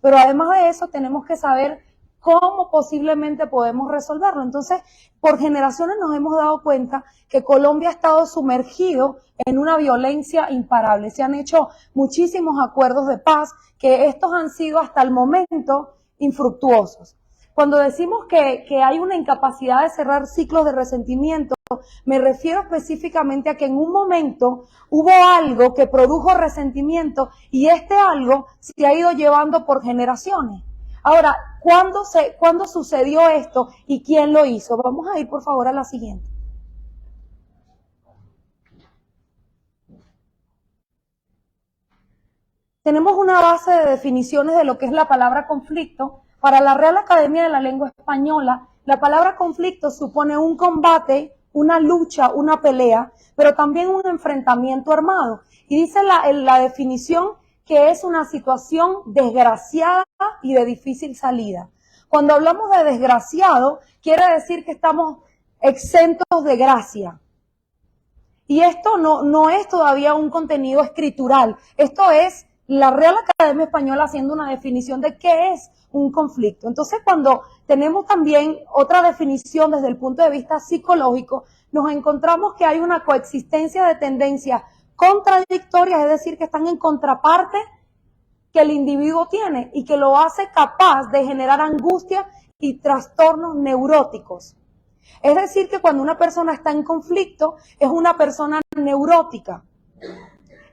Pero además de eso tenemos que saber cómo posiblemente podemos resolverlo. Entonces, por generaciones nos hemos dado cuenta que Colombia ha estado sumergido en una violencia imparable. Se han hecho muchísimos acuerdos de paz que estos han sido hasta el momento infructuosos. Cuando decimos que hay una incapacidad de cerrar ciclos de resentimiento, me refiero específicamente a que en un momento hubo algo que produjo resentimiento y este algo se ha ido llevando por generaciones. Ahora, ¿cuándo sucedió esto y quién lo hizo? Vamos a ir por favor a la siguiente. Tenemos una base de definiciones de lo que es la palabra conflicto. Para la Real Academia de la Lengua Española, la palabra conflicto supone un combate, una lucha, una pelea, pero también un enfrentamiento armado. Y dice la definición que es una situación desgraciada y de difícil salida. Cuando hablamos de desgraciado, quiere decir que estamos exentos de gracia. Y esto no es todavía un contenido escritural. Esto es la Real Academia Española haciendo una definición de qué es un conflicto. Entonces, cuando tenemos también otra definición desde el punto de vista psicológico, nos encontramos que hay una coexistencia de tendencias contradictorias, es decir, que están en contraparte que el individuo tiene y que lo hace capaz de generar angustia y trastornos neuróticos. Es decir, que cuando una persona está en conflicto, es una persona neurótica.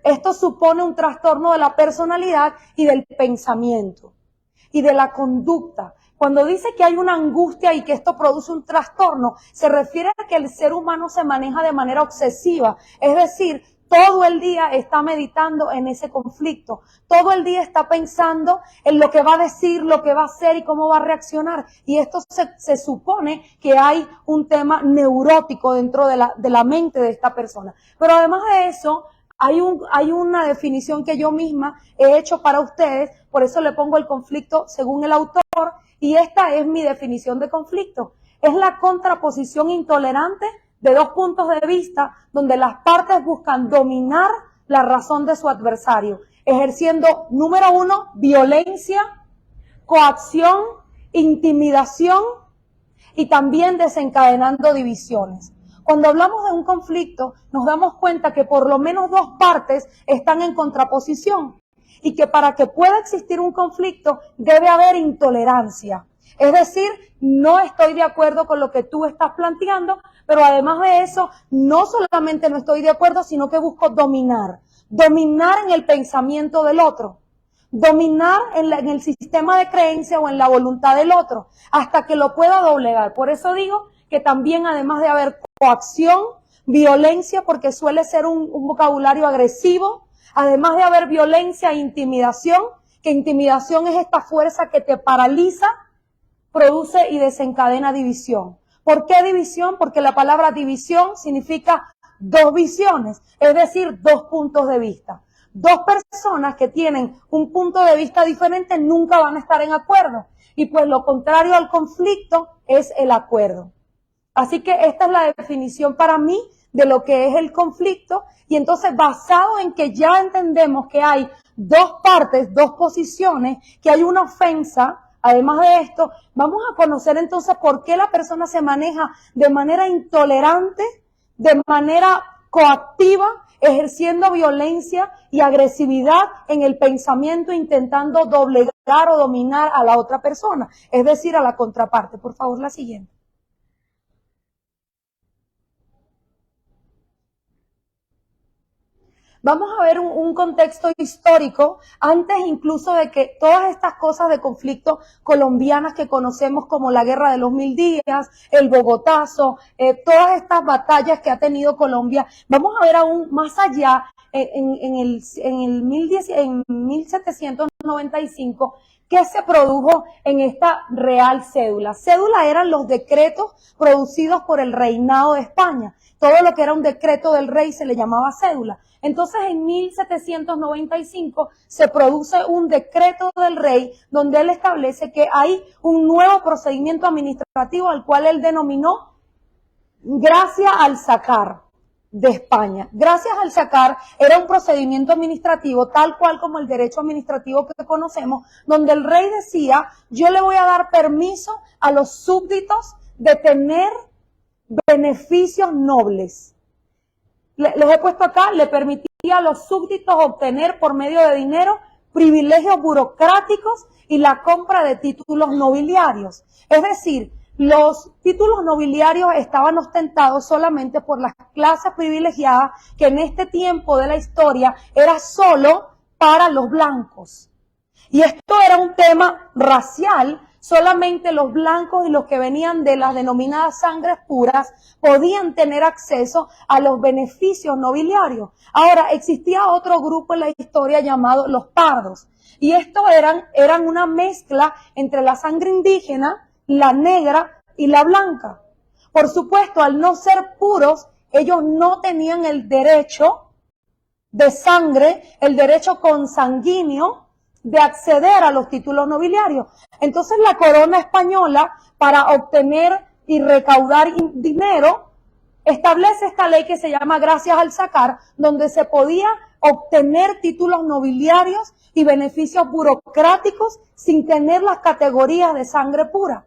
Esto supone un trastorno de la personalidad y del pensamiento y de la conducta. Cuando dice que hay una angustia y que esto produce un trastorno, se refiere a que el ser humano se maneja de manera obsesiva. Es decir, todo el día está meditando en ese conflicto. Todo el día está pensando en lo que va a decir, lo que va a hacer y cómo va a reaccionar. Y esto se supone que hay un tema neurótico dentro de la mente de esta persona. Pero además de eso, hay una definición que yo misma he hecho para ustedes, por eso le pongo el conflicto según el autor, y esta es mi definición de conflicto. Es la contraposición intolerante de dos puntos de vista donde las partes buscan dominar la razón de su adversario, ejerciendo, número uno, violencia, coacción, intimidación y también desencadenando divisiones. Cuando hablamos de un conflicto, nos damos cuenta que por lo menos dos partes están en contraposición y que para que pueda existir un conflicto debe haber intolerancia. Es decir, no estoy de acuerdo con lo que tú estás planteando, pero además de eso, no solamente no estoy de acuerdo, sino que busco dominar. Dominar en el pensamiento del otro. Dominar en el sistema de creencia o en la voluntad del otro, hasta que lo pueda doblegar. Por eso digo que también además de haber coacción, violencia, porque suele ser un vocabulario agresivo, además de haber violencia e intimidación, que intimidación es esta fuerza que te paraliza, produce y desencadena división. ¿Por qué división? Porque la palabra división significa dos visiones, es decir, dos puntos de vista. Dos personas que tienen un punto de vista diferente nunca van a estar en acuerdo. Y pues lo contrario al conflicto es el acuerdo. Así que esta es la definición para mí de lo que es el conflicto. Y entonces, basado en que ya entendemos que hay dos partes, dos posiciones, que hay una ofensa, además de esto, vamos a conocer entonces por qué la persona se maneja de manera intolerante, de manera coactiva, ejerciendo violencia y agresividad en el pensamiento, intentando doblegar o dominar a la otra persona, es decir, a la contraparte. Por favor, la siguiente. Vamos a ver un contexto histórico, antes incluso de que todas estas cosas de conflicto colombianas que conocemos como la Guerra de los 1000 días, el Bogotazo, todas estas batallas que ha tenido Colombia, vamos a ver aún más allá, en 1795, ¿qué se produjo en esta Real Cédula? Cédula eran los decretos producidos por el reinado de España. Todo lo que era un decreto del rey se le llamaba cédula. Entonces, en 1795 se produce un decreto del rey donde él establece que hay un nuevo procedimiento administrativo al cual él denominó gracia al sacar. de España. Gracias al sacar, era un procedimiento administrativo tal cual como el derecho administrativo que conocemos, donde el rey decía, yo le voy a dar permiso a los súbditos de tener beneficios nobles. Les he puesto acá, le permitía a los súbditos obtener por medio de dinero privilegios burocráticos y la compra de títulos nobiliarios. Es decir, los títulos nobiliarios estaban ostentados solamente por las clases privilegiadas, que en este tiempo de la historia era solo para los blancos. Y esto era un tema racial, solamente los blancos y los que venían de las denominadas sangres puras podían tener acceso a los beneficios nobiliarios. Ahora, existía otro grupo en la historia llamado los pardos, y estos eran una mezcla entre la sangre indígena, la negra y la blanca. Por supuesto, al no ser puros, ellos no tenían el derecho de sangre, el derecho consanguíneo de acceder a los títulos nobiliarios. Entonces la corona española, para obtener y recaudar dinero, establece esta ley que se llama Gracias al Sacar, donde se podía obtener títulos nobiliarios y beneficios burocráticos sin tener las categorías de sangre pura.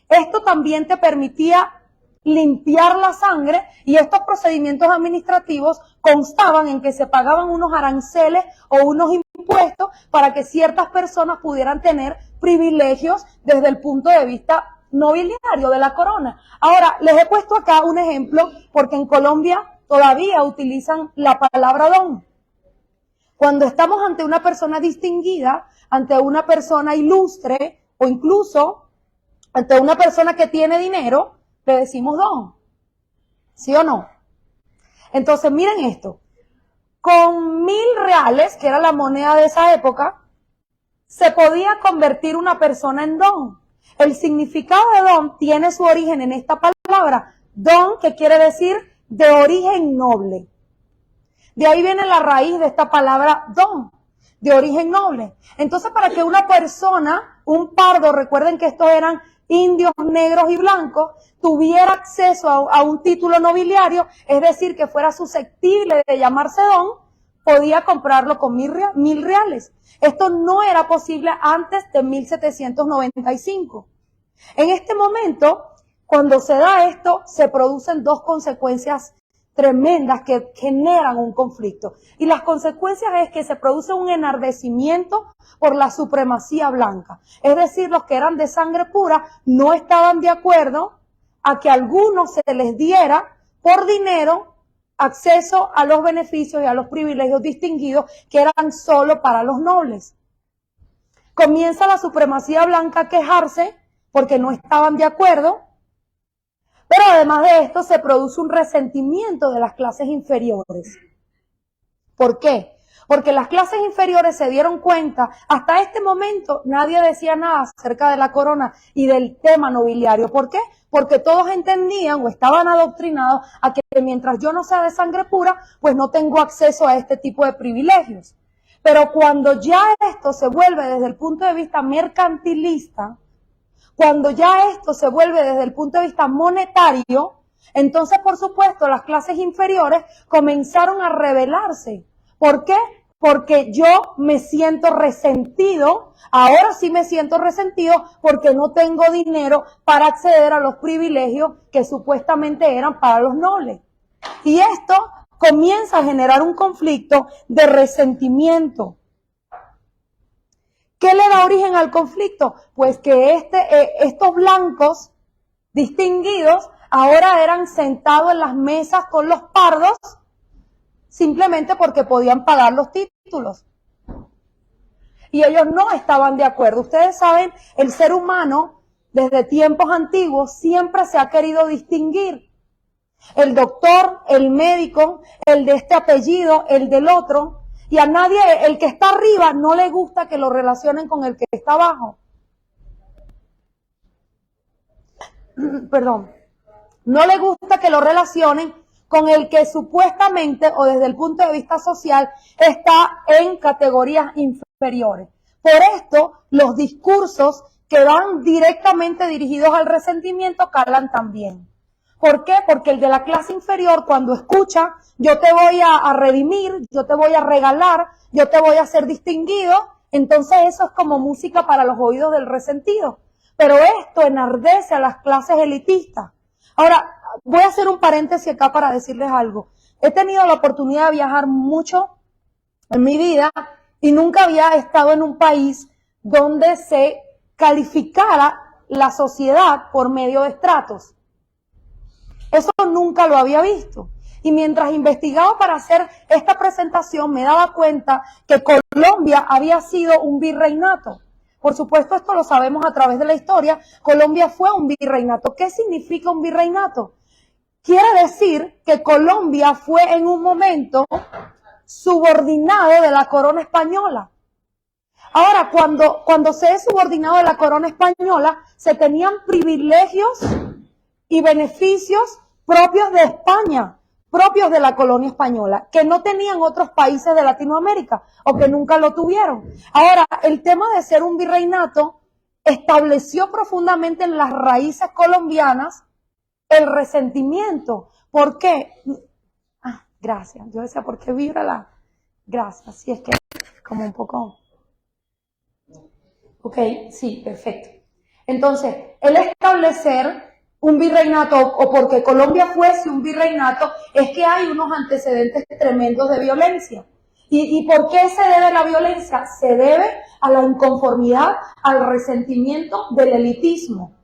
Esto también te permitía limpiar la sangre, y estos procedimientos administrativos constaban en que se pagaban unos aranceles o unos impuestos para que ciertas personas pudieran tener privilegios desde el punto de vista nobiliario de la corona. Ahora, les he puesto acá un ejemplo porque en Colombia todavía utilizan la palabra don. Cuando estamos ante una persona distinguida, ante una persona ilustre o incluso ante una persona que tiene dinero, le decimos don. ¿Sí o no? Entonces, miren esto. Con 1000 reales, que era la moneda de esa época, se podía convertir una persona en don. El significado de don tiene su origen en esta palabra, don, que quiere decir de origen noble. De ahí viene la raíz de esta palabra don, de origen noble. Entonces, para que una persona, un pardo, recuerden que estos eran indios, negros y blancos, tuviera acceso a un título nobiliario, es decir, que fuera susceptible de llamarse don, podía comprarlo con 1000 reales. Esto no era posible antes de 1795. En este momento, cuando se da esto, se producen dos consecuencias tremendas que generan un conflicto. Y las consecuencias es que se produce un enardecimiento por la supremacía blanca. Es decir, los que eran de sangre pura no estaban de acuerdo a que a algunos se les diera por dinero acceso a los beneficios y a los privilegios distinguidos que eran solo para los nobles. Comienza la supremacía blanca a quejarse porque no estaban de acuerdo. Pero además de esto se produce un resentimiento de las clases inferiores. ¿Por qué? Porque las clases inferiores se dieron cuenta, hasta este momento nadie decía nada acerca de la corona y del tema nobiliario. ¿Por qué? Porque todos entendían o estaban adoctrinados a que mientras yo no sea de sangre pura, pues no tengo acceso a este tipo de privilegios. Pero cuando ya esto se vuelve desde el punto de vista mercantilista, cuando ya esto se vuelve desde el punto de vista monetario, entonces, por supuesto, las clases inferiores comenzaron a rebelarse. ¿Por qué? Porque yo me siento resentido, ahora sí me siento resentido porque no tengo dinero para acceder a los privilegios que supuestamente eran para los nobles. Y esto comienza a generar un conflicto de resentimiento. ¿Qué le da origen al conflicto? Pues que estos blancos distinguidos ahora eran sentados en las mesas con los pardos simplemente porque podían pagar los títulos. Y ellos no estaban de acuerdo. Ustedes saben, el ser humano desde tiempos antiguos siempre se ha querido distinguir. El doctor, el médico, el de este apellido, el del otro. Y a nadie, el que está arriba, no le gusta que lo relacionen con el que está abajo. Perdón. No le gusta que lo relacionen con el que supuestamente, o desde el punto de vista social, está en categorías inferiores. Por esto, los discursos que van directamente dirigidos al resentimiento calan también. ¿Por qué? Porque el de la clase inferior, cuando escucha, yo te voy a redimir, yo te voy a regalar, yo te voy a hacer distinguido, entonces eso es como música para los oídos del resentido. Pero esto enardece a las clases elitistas. Ahora, voy a hacer un paréntesis acá para decirles algo. He tenido la oportunidad de viajar mucho en mi vida y nunca había estado en un país donde se calificara la sociedad por medio de estratos. Eso nunca lo había visto. Y mientras investigaba para hacer esta presentación me daba cuenta que Colombia había sido un virreinato. Por supuesto, esto lo sabemos a través de la historia. Colombia fue un virreinato. ¿Qué significa un virreinato? Quiere decir que Colombia fue en un momento subordinado de la corona española. Ahora, cuando se es subordinado de la corona española, se tenían privilegios y beneficios propios de España, propios de la colonia española, que no tenían otros países de Latinoamérica o que nunca lo tuvieron. Ahora, el tema de ser un virreinato estableció profundamente en las raíces colombianas el resentimiento. ¿Por qué? Gracias. Yo decía, ¿por qué vibra la? Gracias. Sí, es que como un poco. Ok, sí, perfecto. Entonces, el establecer un virreinato, o porque Colombia fuese un virreinato, es que hay unos antecedentes tremendos de violencia. ¿Y por qué se debe la violencia? Se debe a la inconformidad, al resentimiento del elitismo.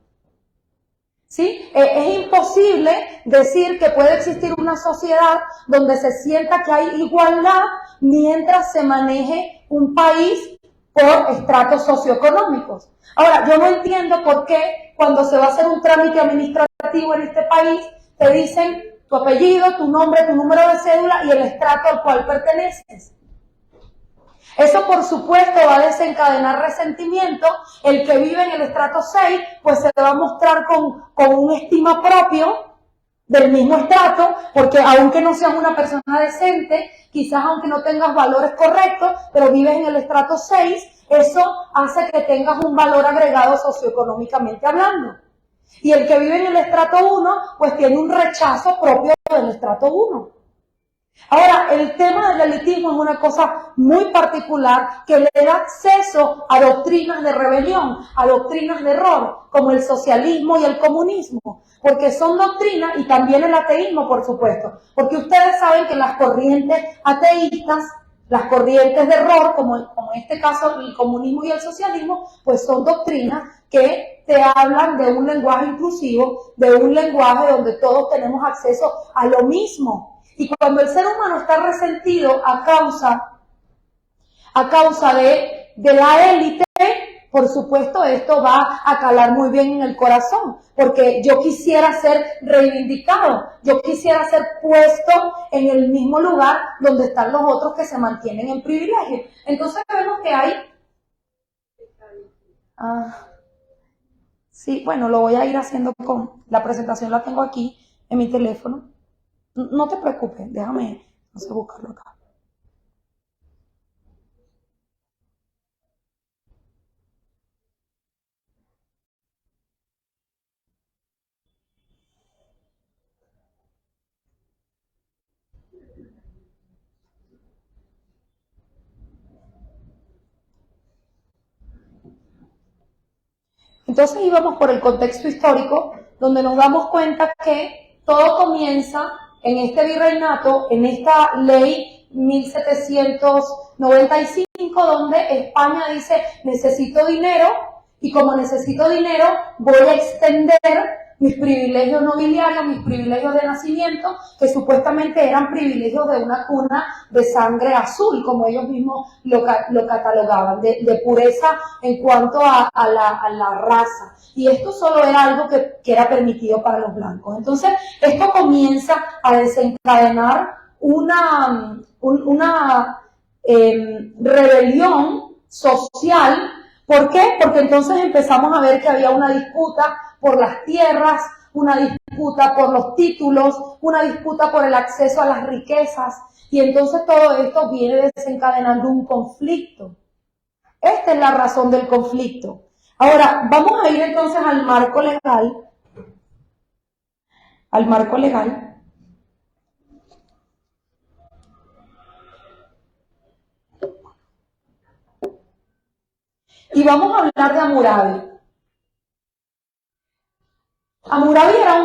¿Sí? Es imposible decir que puede existir una sociedad donde se sienta que hay igualdad mientras se maneje un país por estratos socioeconómicos. Ahora, yo no entiendo por qué cuando se va a hacer un trámite administrativo en este país, te dicen tu apellido, tu nombre, tu número de cédula y el estrato al cual perteneces. Eso, por supuesto, va a desencadenar resentimiento. El que vive en el estrato 6, pues se va a mostrar con un estima propio del mismo estrato, porque aunque no seas una persona decente, quizás aunque no tengas valores correctos, pero vives en el estrato 6, eso hace que tengas un valor agregado socioeconómicamente hablando. Y el que vive en el estrato 1, pues tiene un rechazo propio del estrato 1. Ahora, el tema del elitismo es una cosa muy particular que le da acceso a doctrinas de rebelión, a doctrinas de error, como el socialismo y el comunismo, porque son doctrinas, y también el ateísmo, por supuesto, porque ustedes saben que las corrientes ateístas, las corrientes de error, como en este caso el comunismo y el socialismo, pues son doctrinas que te hablan de un lenguaje inclusivo, de un lenguaje donde todos tenemos acceso a lo mismo. Y cuando el ser humano está resentido a causa de la élite, por supuesto esto va a calar muy bien en el corazón, porque yo quisiera ser reivindicado, yo quisiera ser puesto en el mismo lugar donde están los otros que se mantienen en privilegio. Entonces vemos que hay... sí, bueno, lo voy a ir haciendo con... La presentación la tengo aquí en mi teléfono. No te preocupes, déjame, no sé, buscarlo acá. Entonces íbamos por el contexto histórico, donde nos damos cuenta que todo comienza en este virreinato, en esta ley 1795, donde España dice, necesito dinero, y como necesito dinero, voy a extender mis privilegios nobiliarios, mis privilegios de nacimiento, que supuestamente eran privilegios de una cuna de sangre azul, como ellos mismos lo catalogaban, de pureza en cuanto a la raza. Y esto solo era algo que era permitido para los blancos. Entonces, esto comienza a desencadenar una rebelión social. ¿Por qué? Porque entonces empezamos a ver que había una disputa por las tierras, una disputa por los títulos, una disputa por el acceso a las riquezas, y entonces todo esto viene desencadenando un conflicto. Esta es la razón del conflicto. Ahora, vamos a ir entonces al marco legal. al marco legal. Y vamos a hablar de Hammurabi. Hammurabi era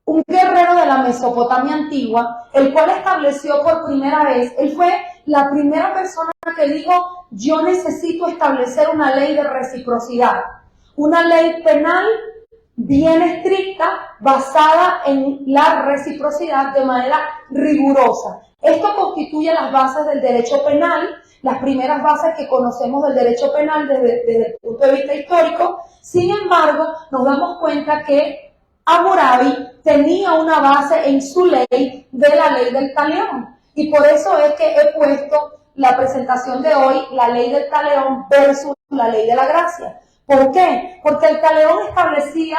un guerrero de la Mesopotamia antigua, el cual estableció por primera vez, él fue la primera persona que dijo, yo necesito establecer una ley de reciprocidad, una ley penal bien estricta, basada en la reciprocidad de manera rigurosa. Esto constituye las bases del derecho penal, las primeras bases que conocemos del derecho penal desde el punto de vista histórico. Sin embargo, nos damos cuenta que Hammurabi tenía una base en su ley de la ley del talión. Y por eso es que he puesto la presentación de hoy, la ley del talión versus la ley de la gracia. ¿Por qué? Porque el talión establecía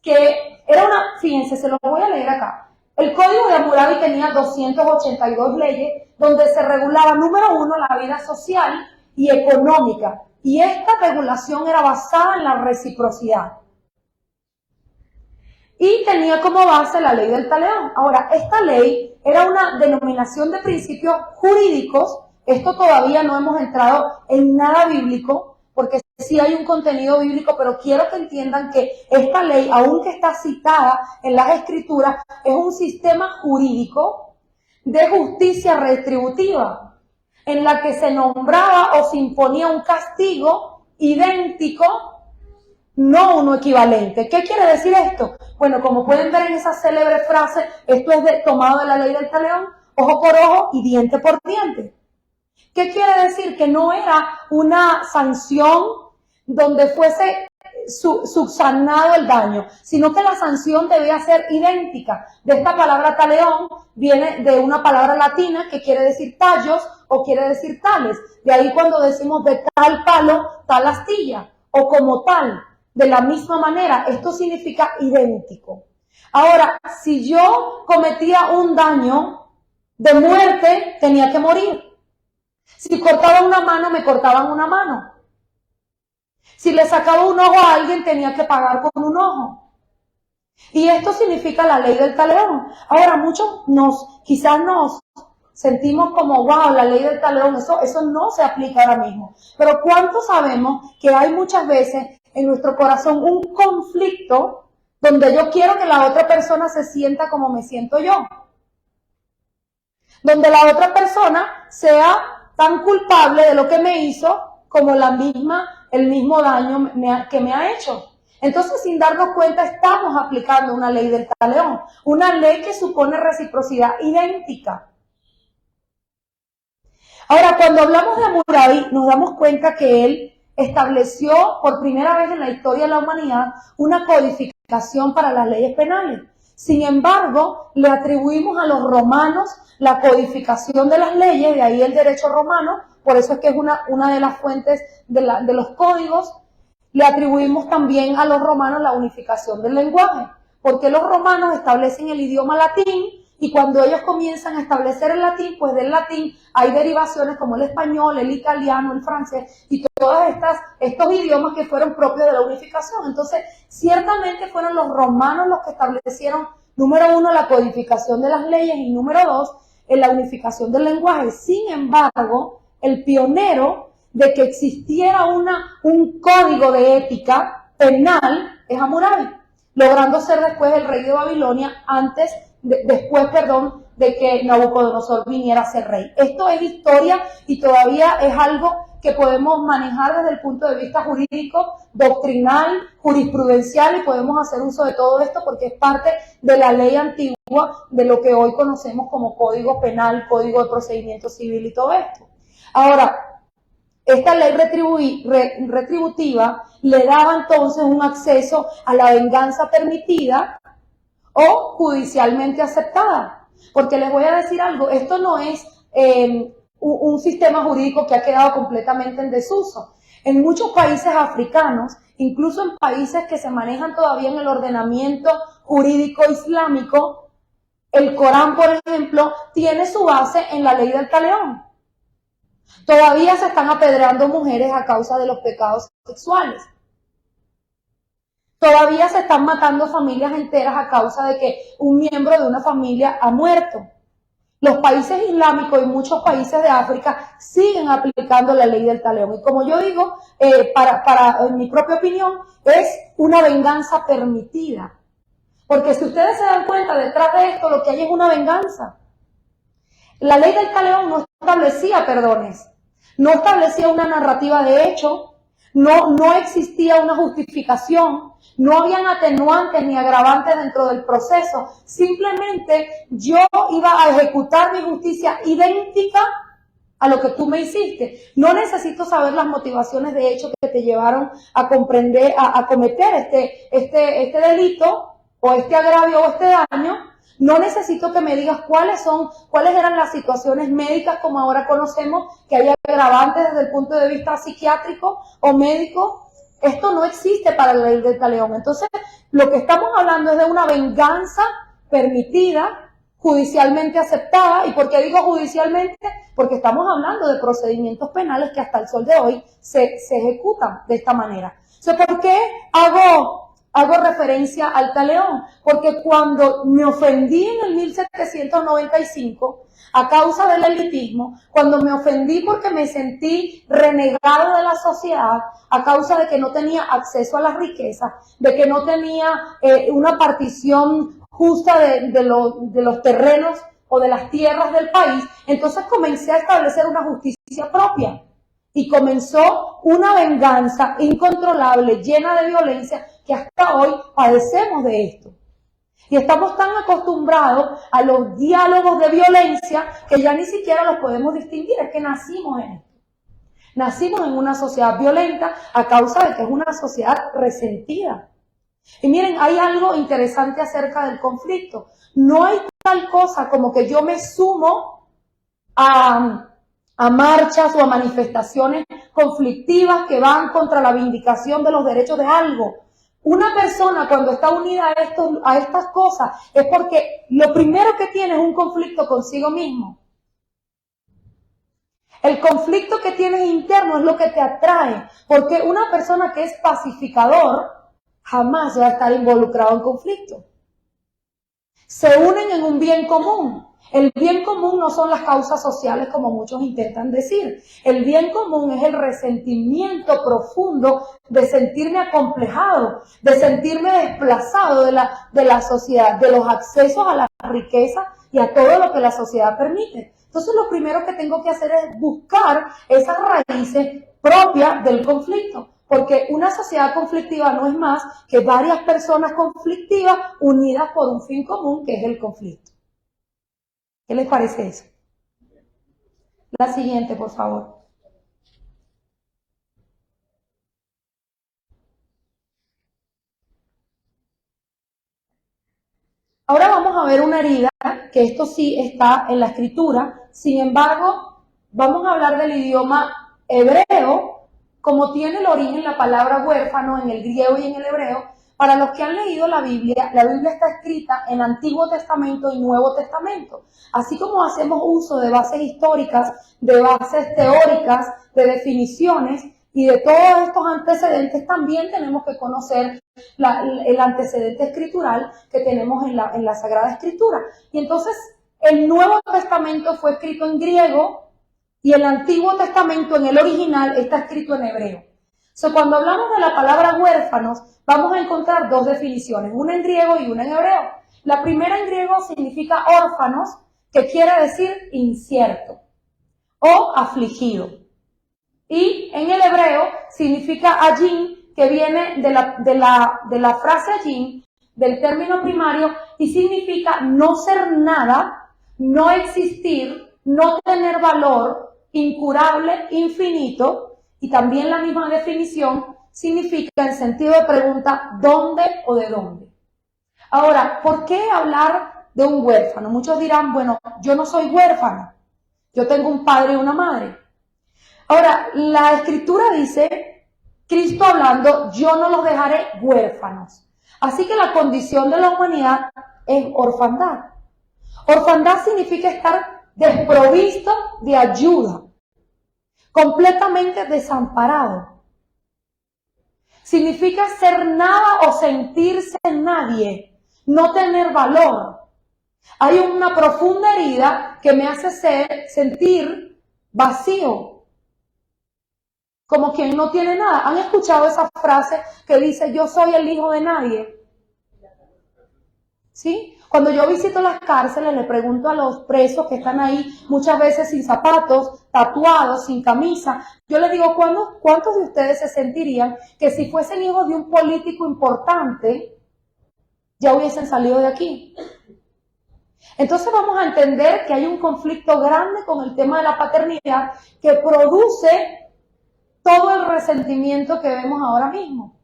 que era una, fíjense, se lo voy a leer acá. El Código de Hammurabi tenía 282 leyes donde se regulaba, número uno, la vida social y económica. Y esta regulación era basada en la reciprocidad. Y tenía como base la ley del talión. Ahora, esta ley era una denominación de principios jurídicos. Esto todavía no hemos entrado en nada bíblico, porque sí hay un contenido bíblico, pero quiero que entiendan que esta ley, aunque está citada en las Escrituras, es un sistema jurídico de justicia retributiva, en la que se nombraba o se imponía un castigo idéntico, no uno equivalente. ¿Qué quiere decir esto? Bueno, como pueden ver en esa célebre frase, esto es tomado de la ley del talión, ojo por ojo y diente por diente. ¿Qué quiere decir? Que no era una sanción donde fuese subsanado el daño, sino que la sanción debía ser idéntica. De esta palabra taleón viene de una palabra latina que quiere decir tallos o quiere decir tales. De ahí cuando decimos de tal palo, tal astilla, o como tal. De la misma manera, esto significa idéntico. Ahora, si yo cometía un daño de muerte, tenía que morir. Si cortaba una mano, me cortaban una mano. Si le sacaba un ojo a alguien, tenía que pagar con un ojo. Y esto significa la ley del talión. Ahora, muchos quizás nos sentimos como, wow, la ley del talión, eso no se aplica ahora mismo. Pero ¿cuántos sabemos que hay muchas veces en nuestro corazón un conflicto donde yo quiero que la otra persona se sienta como me siento yo? Donde la otra persona sea tan culpable de lo que me hizo como el mismo daño que me ha hecho. Entonces, sin darnos cuenta, estamos aplicando una ley del talión, una ley que supone reciprocidad idéntica. Ahora, cuando hablamos de Hammurabi, nos damos cuenta que él estableció por primera vez en la historia de la humanidad una codificación para las leyes penales. Sin embargo, le atribuimos a los romanos la codificación de las leyes, de ahí el derecho romano, por eso es que es una de las fuentes de los códigos. Le atribuimos también a los romanos la unificación del lenguaje, porque los romanos establecen el idioma latín y cuando ellos comienzan a establecer el latín, pues del latín hay derivaciones como el español, el italiano, el francés y todos estos idiomas que fueron propios de la unificación. Entonces, ciertamente fueron los romanos los que establecieron, número uno, la codificación de las leyes y número dos, en la unificación del lenguaje. Sin embargo, el pionero de que existiera un código de ética penal es Hammurabi, logrando ser después el rey de Babilonia, después de que Nabucodonosor viniera a ser rey. Esto es historia y todavía es algo que podemos manejar desde el punto de vista jurídico, doctrinal, jurisprudencial, y podemos hacer uso de todo esto porque es parte de la ley antigua, de lo que hoy conocemos como Código Penal, Código de Procedimiento Civil y todo esto. Ahora, esta ley retributiva le daba entonces un acceso a la venganza permitida o judicialmente aceptada. Porque les voy a decir algo, esto no es un sistema jurídico que ha quedado completamente en desuso. En muchos países africanos, incluso en países que se manejan todavía en el ordenamiento jurídico islámico, el Corán, por ejemplo, tiene su base en la ley del talión. Todavía se están apedreando mujeres a causa de los pecados sexuales. Todavía se están matando familias enteras a causa de que un miembro de una familia ha muerto. Los países islámicos y muchos países de África siguen aplicando la ley del talión. Y como yo digo, en mi propia opinión, es una venganza permitida. Porque si ustedes se dan cuenta, detrás de esto lo que hay es una venganza. La ley del talión no establecía perdones, no establecía una narrativa de hecho, no existía una justificación, no habían atenuantes ni agravantes dentro del proceso. Simplemente yo iba a ejecutar mi justicia idéntica a lo que tú me hiciste. No necesito saber las motivaciones de hecho que te llevaron a comprender, a cometer este delito o este agravio o este daño. No necesito que me digas cuáles eran las situaciones médicas como ahora conocemos, que hay agravantes desde el punto de vista psiquiátrico o médico. Esto no existe para la ley del talión. Entonces, lo que estamos hablando es de una venganza permitida, judicialmente aceptada. ¿Y por qué digo judicialmente? Porque estamos hablando de procedimientos penales que hasta el sol de hoy se ejecutan de esta manera. Entonces, ¿por qué hago referencia al talión? Porque cuando me ofendí en el 1795 a causa del elitismo, cuando me ofendí porque me sentí renegado de la sociedad a causa de que no tenía acceso a las riquezas, de que no tenía una partición justa de los terrenos o de las tierras del país, entonces comencé a establecer una justicia propia. Y comenzó una venganza incontrolable, llena de violencia, que hasta hoy padecemos de esto. Y estamos tan acostumbrados a los diálogos de violencia que ya ni siquiera los podemos distinguir. Es que nacimos en esto. Nacimos en una sociedad violenta a causa de que es una sociedad resentida. Y miren, hay algo interesante acerca del conflicto. No hay tal cosa como que yo me sumo a marchas o a manifestaciones conflictivas que van contra la vindicación de los derechos de algo. Una persona cuando está unida a estas cosas es porque lo primero que tiene es un conflicto consigo mismo. El conflicto que tienes interno es lo que te atrae, porque una persona que es pacificador jamás va a estar involucrado en conflicto. Se unen en un bien común. El bien común no son las causas sociales como muchos intentan decir. El bien común es el resentimiento profundo de sentirme acomplejado, de sentirme desplazado de la sociedad, de los accesos a la riqueza y a todo lo que la sociedad permite. Entonces lo primero que tengo que hacer es buscar esas raíces propias del conflicto. Porque una sociedad conflictiva no es más que varias personas conflictivas unidas por un fin común que es el conflicto. ¿Qué les parece eso? La siguiente, por favor. Ahora vamos a ver una herida, que esto sí está en la escritura. Sin embargo, vamos a hablar del idioma hebreo, como tiene el origen la palabra huérfano en el griego y en el hebreo. Para los que han leído la Biblia está escrita en Antiguo Testamento y Nuevo Testamento. Así como hacemos uso de bases históricas, de bases teóricas, de definiciones y de todos estos antecedentes, también tenemos que conocer el antecedente escritural que tenemos en la Sagrada Escritura. Y entonces el Nuevo Testamento fue escrito en griego y el Antiguo Testamento en el original está escrito en hebreo. Cuando hablamos de la palabra huérfanos, vamos a encontrar dos definiciones, una en griego y una en hebreo. La primera en griego significa órfanos, que quiere decir incierto o afligido. Y en el hebreo significa ayín, que viene de la frase ayín, del término primario, y significa no ser nada, no existir, no tener valor, incurable, infinito. Y también la misma definición significa en sentido de pregunta, ¿dónde o de dónde? Ahora, ¿por qué hablar de un huérfano? Muchos dirán, bueno, yo no soy huérfano, yo tengo un padre y una madre. Ahora, la Escritura dice, Cristo hablando, yo no los dejaré huérfanos. Así que la condición de la humanidad es orfandad. Orfandad significa estar desprovisto de ayuda, completamente desamparado. Significa ser nada o sentirse nadie, no tener valor. Hay una profunda herida que me hace sentir vacío, como quien no tiene nada. ¿Han escuchado esa frase que dice, yo soy el hijo de nadie? ¿Sí? Cuando yo visito las cárceles, le pregunto a los presos que están ahí, muchas veces sin zapatos, tatuados, sin camisa, yo les digo, ¿cuántos de ustedes se sentirían que si fuesen hijos de un político importante, ya hubiesen salido de aquí? Entonces vamos a entender que hay un conflicto grande con el tema de la paternidad que produce todo el resentimiento que vemos ahora mismo.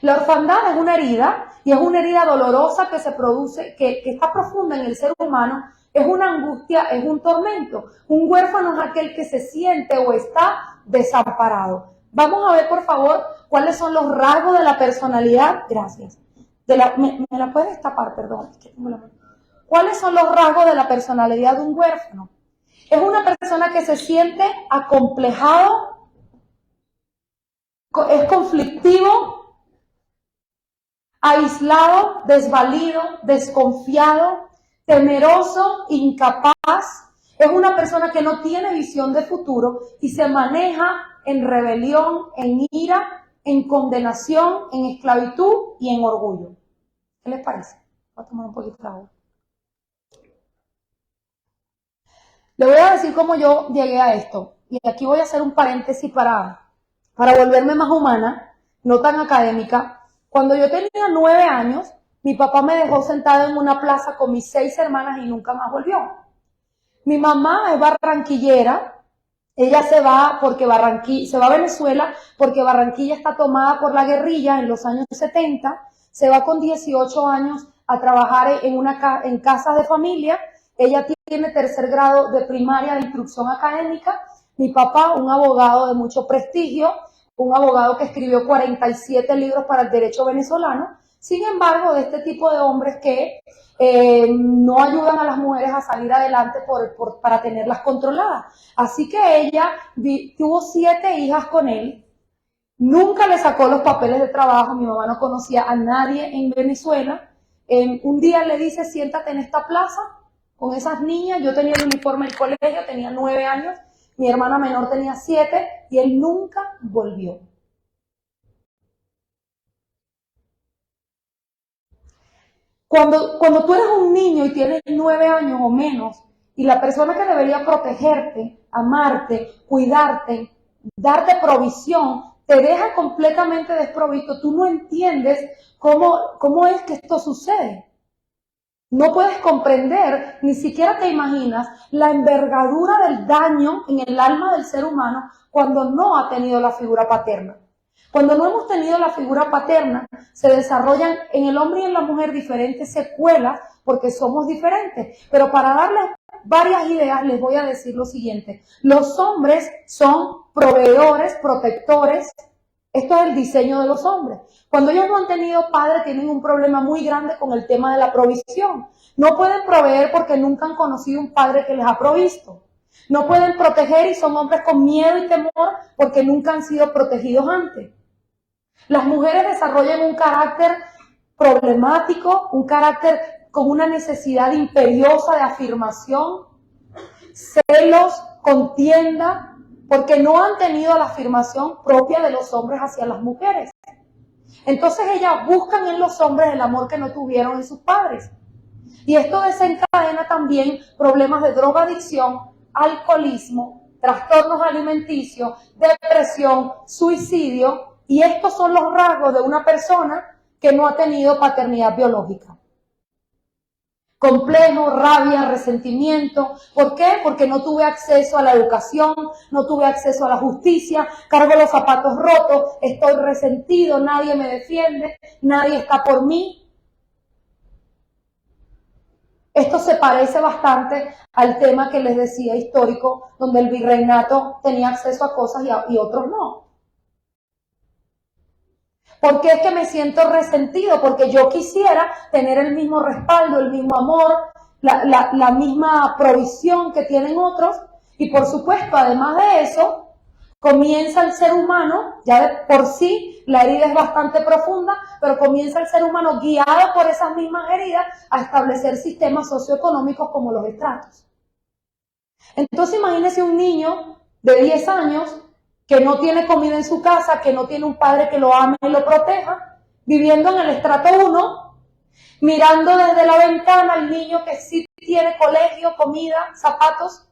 La orfandad es una herida, y es una herida dolorosa que se produce, que está profunda en el ser humano, es una angustia, es un tormento. Un huérfano es aquel que se siente o está desamparado. Vamos a ver, por favor, cuáles son los rasgos de la personalidad. Gracias. ¿Me la puedes tapar? Perdón. ¿Cuáles son los rasgos de la personalidad de un huérfano? Es una persona que se siente acomplejado, es conflictivo, aislado, desvalido, desconfiado, temeroso, incapaz. Es una persona que no tiene visión de futuro y se maneja en rebelión, en ira, en condenación, en esclavitud y en orgullo. ¿Qué les parece? Voy a tomar un poquito de agua. Le voy a decir cómo yo llegué a esto. Y aquí voy a hacer un paréntesis para volverme más humana, no tan académica. Cuando yo tenía 9 años, mi papá me dejó sentada en una plaza con mis 6 hermanas y nunca más volvió. Mi mamá es barranquillera, ella se va a Venezuela porque Barranquilla está tomada por la guerrilla en los años 70, se va con 18 años a trabajar en casas de familia. Ella tiene 3er grado de primaria de instrucción académica. Mi papá, un abogado de mucho prestigio, un abogado que escribió 47 libros para el derecho venezolano. Sin embargo, de este tipo de hombres que no ayudan a las mujeres a salir adelante para tenerlas controladas. Así que ella tuvo 7 hijas con él. Nunca le sacó los papeles de trabajo. Mi mamá no conocía a nadie en Venezuela. Un día le dice, siéntate en esta plaza con esas niñas. Yo tenía el uniforme del colegio, tenía 9 años. Mi hermana menor tenía 7 y él nunca volvió. Cuando tú eres un niño y tienes 9 años o menos, y la persona que debería protegerte, amarte, cuidarte, darte provisión, te deja completamente desprovisto, tú no entiendes cómo es que esto sucede. No puedes comprender, ni siquiera te imaginas la envergadura del daño en el alma del ser humano cuando no ha tenido la figura paterna. Cuando no hemos tenido la figura paterna, se desarrollan en el hombre y en la mujer diferentes secuelas porque somos diferentes. Pero para darles varias ideas, les voy a decir lo siguiente. Los hombres son proveedores, protectores. Esto es el diseño de los hombres. Cuando ellos no han tenido padre, tienen un problema muy grande con el tema de la provisión. No pueden proveer porque nunca han conocido un padre que les ha provisto. No pueden proteger y son hombres con miedo y temor porque nunca han sido protegidos antes. Las mujeres desarrollan un carácter problemático, un carácter con una necesidad imperiosa de afirmación, celos, contienda, porque no han tenido la afirmación propia de los hombres hacia las mujeres. Entonces ellas buscan en los hombres el amor que no tuvieron en sus padres. Y esto desencadena también problemas de drogadicción, alcoholismo, trastornos alimenticios, depresión, suicidio. Y estos son los rasgos de una persona que no ha tenido paternidad biológica. Complejo, rabia, resentimiento. ¿Por qué? Porque no tuve acceso a la educación, no tuve acceso a la justicia, cargo los zapatos rotos, estoy resentido, nadie me defiende, nadie está por mí. Esto se parece bastante al tema que les decía histórico, donde el virreinato tenía acceso a cosas y otros no. ¿Por qué es que me siento resentido? Porque yo quisiera tener el mismo respaldo, el mismo amor, la misma provisión que tienen otros. Y por supuesto, además de eso, Comienza el ser humano, ya de por sí la herida es bastante profunda, pero comienza el ser humano guiado por esas mismas heridas a establecer sistemas socioeconómicos como los estratos. Entonces imagínese un niño de 10 años que no tiene comida en su casa, que no tiene un padre que lo ame y lo proteja, viviendo en el estrato 1, mirando desde la ventana al niño que sí tiene colegio, comida, zapatos,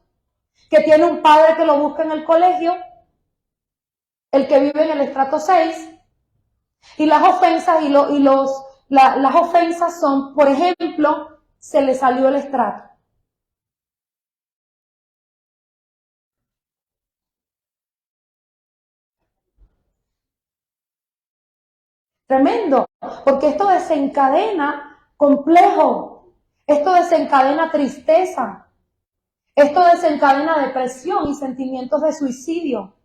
que tiene un padre que lo busca en el colegio, el que vive en el estrato 6, y las ofensas las ofensas son, por ejemplo, se le salió el estrato. Tremendo, porque esto desencadena complejo, esto desencadena tristeza, esto desencadena depresión y sentimientos de suicidio,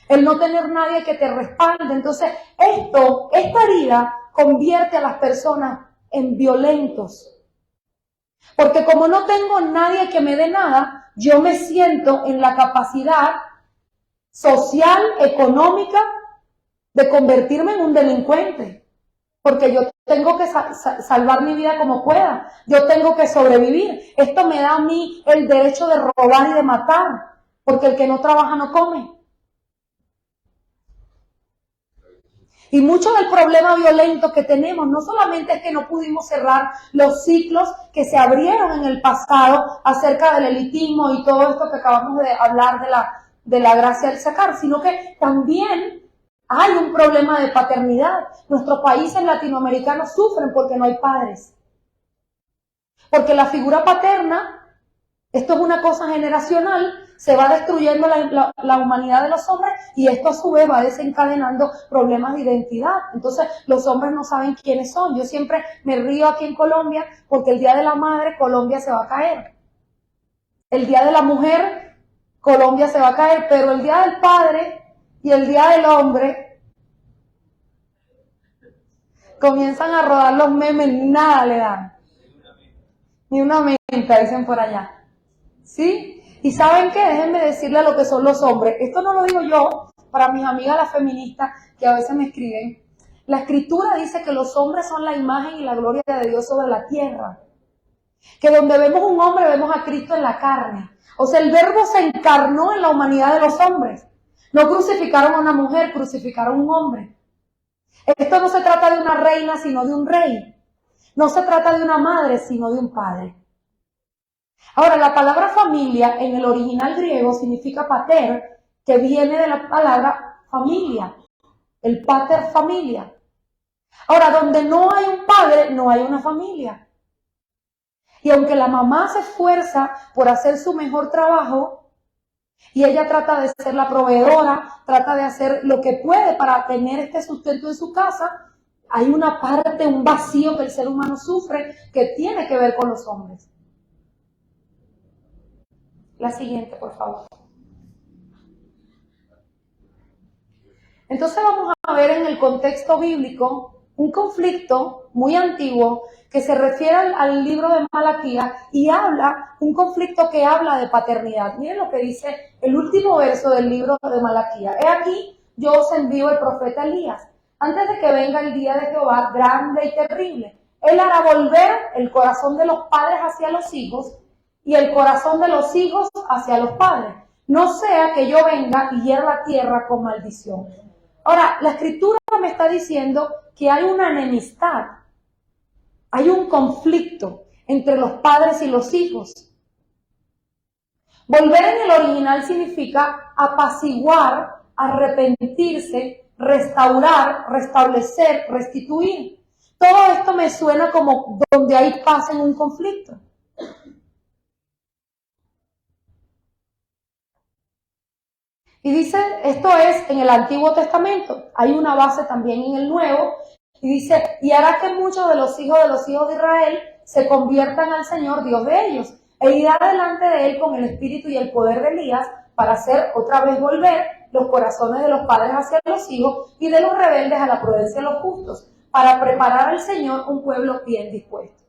el no tener nadie que te respalde. Entonces, esta herida convierte a las personas en violentos. Porque como no tengo nadie que me dé nada, yo me siento en la capacidad social, económica, de convertirme en un delincuente. Porque yo tengo que salvar mi vida como pueda. Yo tengo que sobrevivir. Esto me da a mí el derecho de robar y de matar. Porque el que no trabaja no come. Y mucho del problema violento que tenemos no solamente es que no pudimos cerrar los ciclos que se abrieron en el pasado acerca del elitismo y todo esto que acabamos de hablar de la gracia del sacar, sino que también hay un problema de paternidad. Nuestros países latinoamericanos sufren porque no hay padres. Porque la figura paterna, esto es una cosa generacional, se va destruyendo la humanidad de los hombres y esto a su vez va desencadenando problemas de identidad. Entonces los hombres no saben quiénes son. Yo siempre me río aquí en Colombia porque el Día de la Madre Colombia se va a caer. El Día de la Mujer Colombia se va a caer, pero el Día del Padre y el Día del Hombre comienzan a rodar los memes, nada le dan. Ni una menta, dicen por allá. ¿Sí? Y ¿saben qué? Déjenme decirle lo que son los hombres. Esto no lo digo yo, para mis amigas las feministas que a veces me escriben. La escritura dice que los hombres son la imagen y la gloria de Dios sobre la tierra. Que donde vemos un hombre vemos a Cristo en la carne. O sea, el verbo se encarnó en la humanidad de los hombres. No crucificaron a una mujer, crucificaron a un hombre. Esto no se trata de una reina, sino de un rey. No se trata de una madre, sino de un padre. Ahora, la palabra familia en el original griego significa pater, que viene de la palabra familia, el pater familia. Ahora, donde no hay un padre, no hay una familia. Y aunque la mamá se esfuerza por hacer su mejor trabajo, y ella trata de ser la proveedora, trata de hacer lo que puede para tener este sustento en su casa, hay una parte, un vacío que el ser humano sufre que tiene que ver con los hombres. La siguiente, por favor. Entonces vamos a ver en el contexto bíblico un conflicto muy antiguo que se refiere al libro de Malaquías y un conflicto que habla de paternidad. Miren lo que dice el último verso del libro de Malaquías. He aquí, yo os envío el profeta Elías, antes de que venga el día de Jehová grande y terrible. Él hará volver el corazón de los padres hacia los hijos y el corazón de los hijos hacia los padres. No sea que yo venga y hiera la tierra con maldición. Ahora, la escritura me está diciendo que hay una enemistad, hay un conflicto entre los padres y los hijos. Volver en el original significa apaciguar, arrepentirse, restaurar, restablecer, restituir. Todo esto me suena como donde hay paz en un conflicto. Y dice, esto es en el Antiguo Testamento, hay una base también en el Nuevo, y dice, y hará que muchos de los hijos de Israel se conviertan al Señor, Dios de ellos, e irá delante de él con el espíritu y el poder de Elías, para hacer otra vez volver los corazones de los padres hacia los hijos, y de los rebeldes a la prudencia de los justos, para preparar al Señor un pueblo bien dispuesto.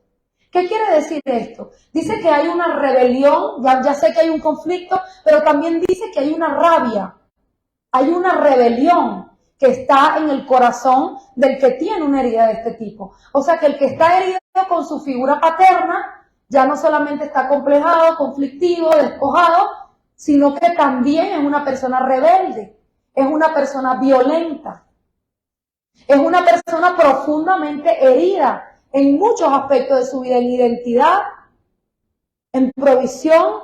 ¿Qué quiere decir esto? Dice que hay una rebelión, ya sé que hay un conflicto, pero también dice que hay una rabia. Hay una rebelión que está en el corazón del que tiene una herida de este tipo. O sea que el que está herido con su figura paterna ya no solamente está complejado, conflictivo, despojado, sino que también es una persona rebelde, es una persona violenta, es una persona profundamente herida en muchos aspectos de su vida, en identidad, en provisión,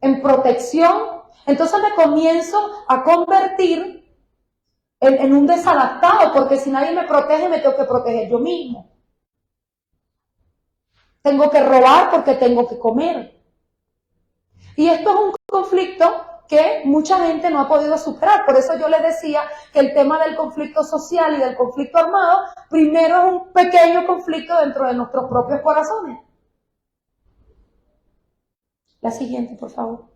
en protección. Entonces me comienzo a convertir en un desadaptado, porque si nadie me protege, me tengo que proteger yo mismo. Tengo que robar porque tengo que comer. Y esto es un conflicto que mucha gente no ha podido superar. Por eso yo les decía que el tema del conflicto social y del conflicto armado, primero es un pequeño conflicto dentro de nuestros propios corazones. La siguiente, por favor.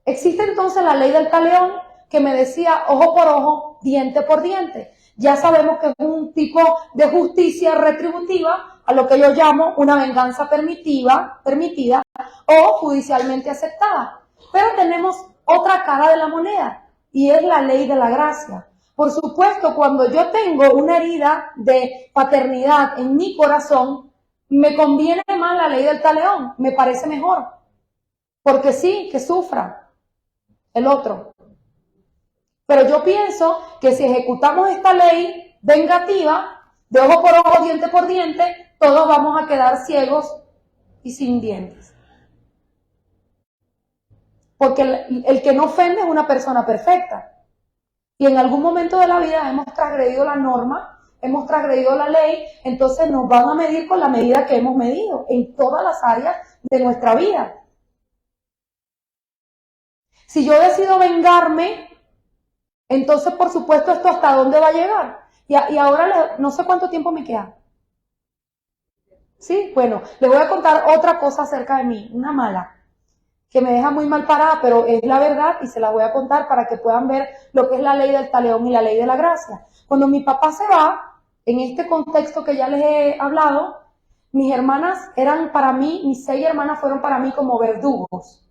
Existe entonces la ley del talión que me decía ojo por ojo, diente por diente. Ya sabemos que es un tipo de justicia retributiva, a lo que yo llamo una venganza permitida o judicialmente aceptada. Pero tenemos otra cara de la moneda y es la ley de la gracia. Por supuesto, cuando yo tengo una herida de paternidad en mi corazón, me conviene más la ley del talión, me parece mejor. Porque sí, que sufra el otro. Pero yo pienso que si ejecutamos esta ley vengativa, de ojo por ojo, diente por diente, todos vamos a quedar ciegos y sin dientes. Porque el que no ofende es una persona perfecta. Y en algún momento de la vida hemos transgredido la norma, hemos transgredido la ley, entonces nos van a medir con la medida que hemos medido en todas las áreas de nuestra vida. Si yo decido vengarme, entonces por supuesto esto hasta dónde va a llegar. Y ahora no sé cuánto tiempo me queda. Sí, bueno, les voy a contar otra cosa acerca de mí, una mala, que me deja muy mal parada, pero es la verdad y se la voy a contar para que puedan ver lo que es la ley del talión y la ley de la gracia. Cuando mi papá se va, en este contexto que ya les he hablado, mis hermanas eran para mí, mis 6 hermanas fueron para mí como verdugos.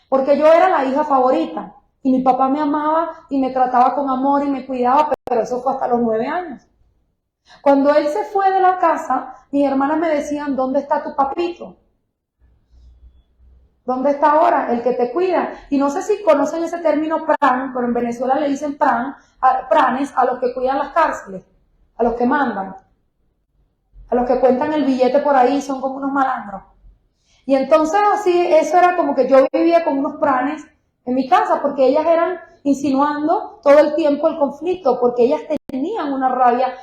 Porque yo era la hija favorita y mi papá me amaba y me trataba con amor y me cuidaba, pero eso fue hasta los 9 años. Cuando él se fue de la casa, mis hermanas me decían, ¿dónde está tu papito? ¿Dónde está ahora el que te cuida? Y no sé si conocen ese término pran, pero en Venezuela le dicen pranes a los que cuidan las cárceles, a los que mandan, a los que cuentan el billete por ahí, son como unos malandros. Y entonces así, eso era como que yo vivía con unos pranes en mi casa, porque ellas eran insinuando todo el tiempo el conflicto, porque ellas tenían una rabia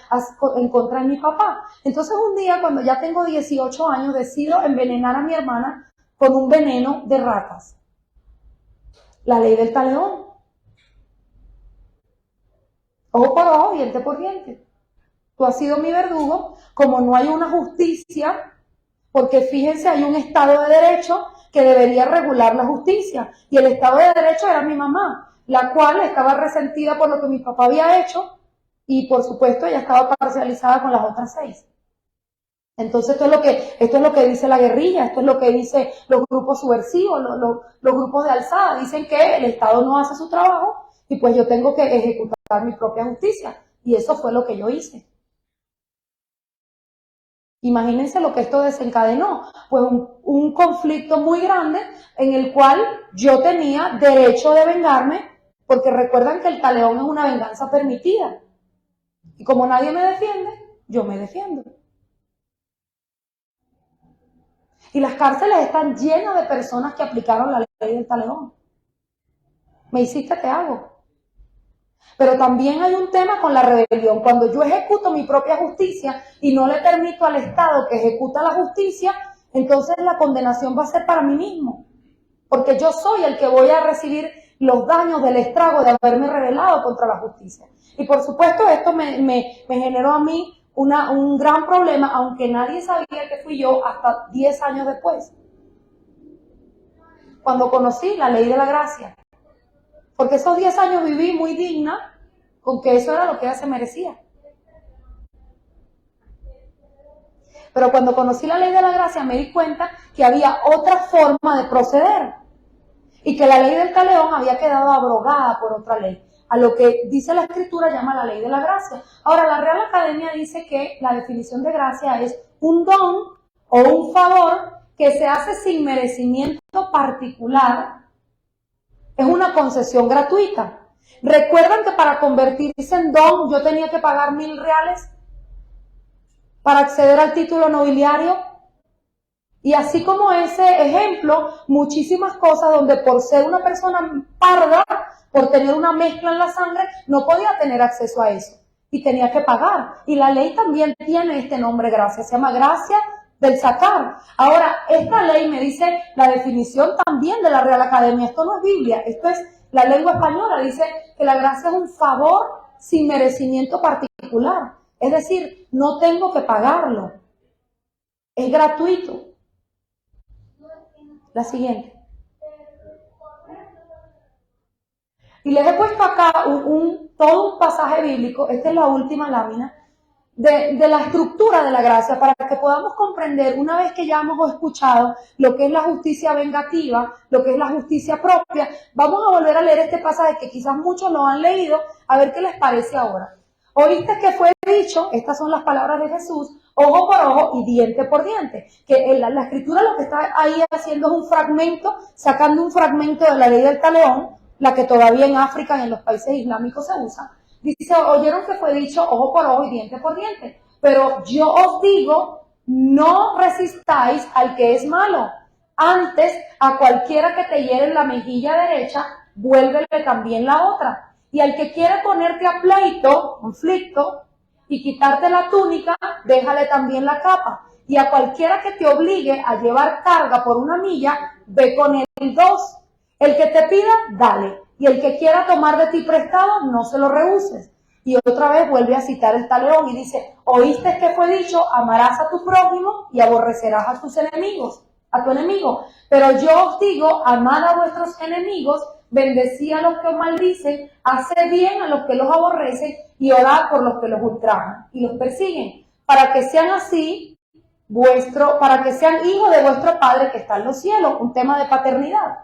en contra de mi papá. Entonces un día, cuando ya tengo 18 años, decido envenenar a mi hermana con un veneno de ratas. La ley del talión. Ojo por ojo, diente por diente. Tú has sido mi verdugo, como no hay una justicia, porque fíjense, hay un Estado de Derecho que debería regular la justicia. Y el Estado de Derecho era mi mamá, la cual estaba resentida por lo que mi papá había hecho y por supuesto ella estaba parcializada con las otras 6. Entonces esto es lo que dice la guerrilla, esto es lo que dicen los grupos subversivos, los grupos de alzada. Dicen que el Estado no hace su trabajo y pues yo tengo que ejecutar mi propia justicia. Y eso fue lo que yo hice. Imagínense lo que esto desencadenó, pues un conflicto muy grande en el cual yo tenía derecho de vengarme, porque recuerdan que el talión es una venganza permitida. Y como nadie me defiende, yo me defiendo. Y las cárceles están llenas de personas que aplicaron la ley del talión. Me hiciste, te hago. Pero también hay un tema con la rebelión. Cuando yo ejecuto mi propia justicia y no le permito al Estado que ejecuta la justicia, entonces la condenación va a ser para mí mismo. Porque yo soy el que voy a recibir los daños del estrago de haberme rebelado contra la justicia. Y por supuesto esto me generó a mí un gran problema, aunque nadie sabía que fui yo hasta 10 años después. Cuando conocí la ley de la gracia. Porque esos 10 años viví muy digna, con que eso era lo que ella se merecía. Pero cuando conocí la ley de la gracia me di cuenta que había otra forma de proceder. y que la ley del talión había quedado abrogada por otra ley, a lo que dice la Escritura llama la ley de la gracia. Ahora, la Real Academia dice que la definición de gracia es un don o un favor que se hace sin merecimiento particular, es una concesión gratuita. ¿Recuerdan que para convertirse en don yo tenía que pagar 1.000 reales para acceder al título nobiliario? Y así como ese ejemplo, muchísimas cosas donde por ser una persona parda, por tener una mezcla en la sangre, no podía tener acceso a eso y tenía que pagar. Y la ley también tiene este nombre, gracia, se llama gracia del sacar. Ahora, esta ley me dice la definición también de la Real Academia, esto no es Biblia, esto es la lengua española, dice que la gracia es un favor sin merecimiento particular, es decir, no tengo que pagarlo, es gratuito. La siguiente. Y les he puesto acá todo un pasaje bíblico, esta es la última lámina, de la estructura de la gracia, para que podamos comprender, una vez que ya hemos escuchado lo que es la justicia vengativa, lo que es la justicia propia, vamos a volver a leer este pasaje que quizás muchos lo han leído, a ver qué les parece ahora. Oíste que fue dicho, estas son las palabras de Jesús, ojo por ojo y diente por diente. Que la Escritura lo que está ahí haciendo es un fragmento, sacando un fragmento de la ley del talión, la que todavía en África y en los países islámicos se usa. Dice, oyeron que fue dicho ojo por ojo y diente por diente. Pero yo os digo, no resistáis al que es malo. Antes, a cualquiera que te hiere en la mejilla derecha, vuélvele también la otra. Y al que quiere ponerte a pleito, conflicto, y quitarte la túnica, déjale también la capa. Y a cualquiera que te obligue a llevar carga por 1 milla, ve con él 2. El que te pida, dale. Y el que quiera tomar de ti prestado, no se lo rehuses. Y otra vez vuelve a citar el talión y dice, oíste que fue dicho, amarás a tu prójimo y aborrecerás a tus enemigos, a tu enemigo. Pero yo os digo, amad a vuestros enemigos, bendecí a los que os maldicen, haced bien a los que los aborrecen y orad por los que los ultrajan y los persiguen, para que sean así para que sean hijos de vuestro Padre que está en los cielos, un tema de paternidad,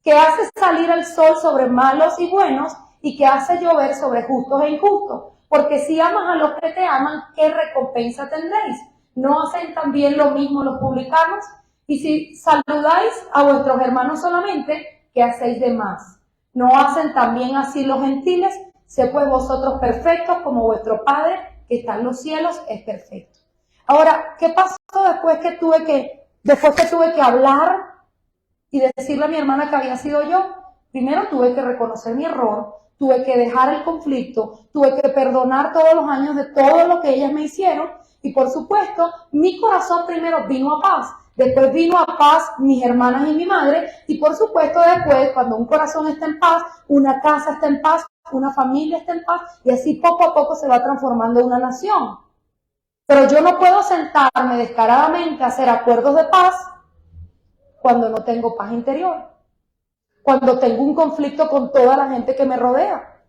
que hace salir el sol sobre malos y buenos y que hace llover sobre justos e injustos. Porque si amas a los que te aman, ¿qué recompensa tendréis? ¿No hacen también lo mismo los publicanos? Y si saludáis a vuestros hermanos solamente, ¿qué hacéis de más? ¿No hacen también así los gentiles? Sé pues vosotros perfectos como vuestro Padre que está en los cielos es perfecto. Ahora, ¿qué pasó después que tuve que hablar y decirle a mi hermana que había sido yo? Primero tuve que reconocer mi error, tuve que dejar el conflicto, tuve que perdonar todos los años de todo lo que ellas me hicieron y por supuesto mi corazón primero vino a paz, después vino a paz mis hermanas y mi madre y por supuesto después cuando un corazón está en paz, una casa está en paz, una familia está en paz y así poco a poco se va transformando en una nación. Pero yo no puedo sentarme descaradamente a hacer acuerdos de paz cuando no tengo paz interior, cuando tengo un conflicto con toda la gente que me rodea.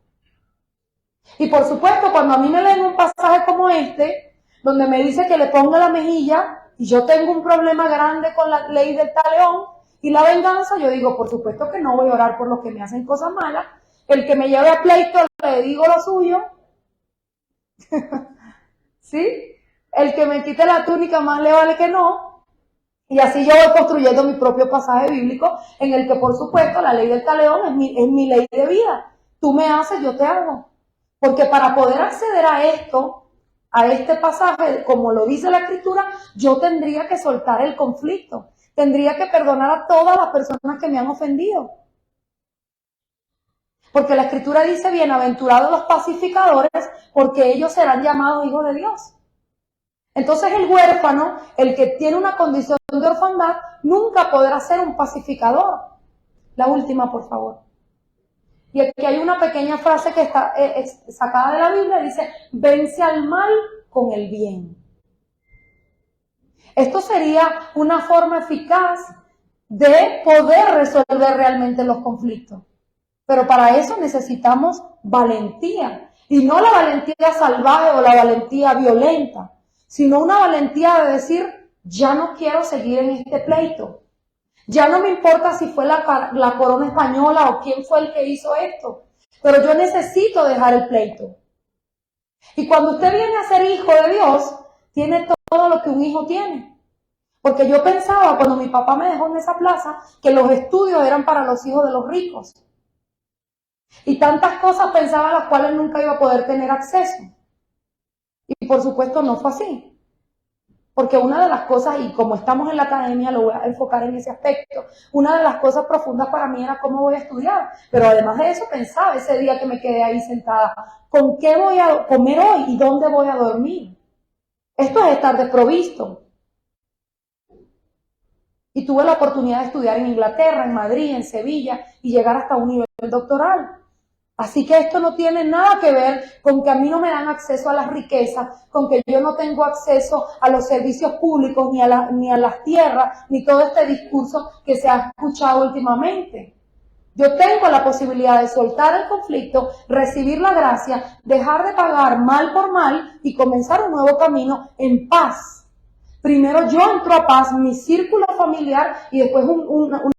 Y por supuesto, cuando a mí me leen un pasaje como este, donde me dice que le ponga la mejilla, y yo tengo un problema grande con la ley del talión y la venganza, yo digo, por supuesto que no voy a orar por los que me hacen cosas malas. El que me lleve a pleito, le digo lo suyo. ¿Sí? El que me quite la túnica, más le vale que no. Y así yo voy construyendo mi propio pasaje bíblico en el que, por supuesto, la ley del talión es mi ley de vida. Tú me haces, yo te hago. Porque para poder acceder a esto, a este pasaje, como lo dice la Escritura, yo tendría que soltar el conflicto. Tendría que perdonar a todas las personas que me han ofendido. Porque la Escritura dice, bienaventurados los pacificadores, porque ellos serán llamados hijos de Dios. Entonces el huérfano, el que tiene una condición de orfandad, nunca podrá ser un pacificador. La última, por favor. Y aquí hay una pequeña frase que está sacada de la Biblia, dice, vence al mal con el bien. Esto sería una forma eficaz de poder resolver realmente los conflictos. Pero para eso necesitamos valentía. Y no la valentía salvaje o la valentía violenta, sino una valentía de decir, ya no quiero seguir en este pleito. Ya no me importa si fue la corona española o quién fue el que hizo esto, pero yo necesito dejar el pleito. Y cuando usted viene a ser hijo de Dios, tiene todo lo que un hijo tiene. Porque yo pensaba, cuando mi papá me dejó en esa plaza, que los estudios eran para los hijos de los ricos. Y tantas cosas pensaba a las cuales nunca iba a poder tener acceso. Y por supuesto no fue así. Porque una de las cosas, y como estamos en la academia, lo voy a enfocar en ese aspecto, una de las cosas profundas para mí era cómo voy a estudiar. Pero además de eso pensaba ese día que me quedé ahí sentada, ¿con qué voy a comer hoy y dónde voy a dormir? Esto es estar desprovisto. Y tuve la oportunidad de estudiar en Inglaterra, en Madrid, en Sevilla y llegar hasta un nivel doctoral. Así que esto no tiene nada que ver con que a mí no me dan acceso a las riquezas, con que yo no tengo acceso a los servicios públicos, ni a las tierras, ni todo este discurso que se ha escuchado últimamente. Yo tengo la posibilidad de soltar el conflicto, recibir la gracia, dejar de pagar mal por mal y comenzar un nuevo camino en paz. Primero yo entro a paz, mi círculo familiar y después una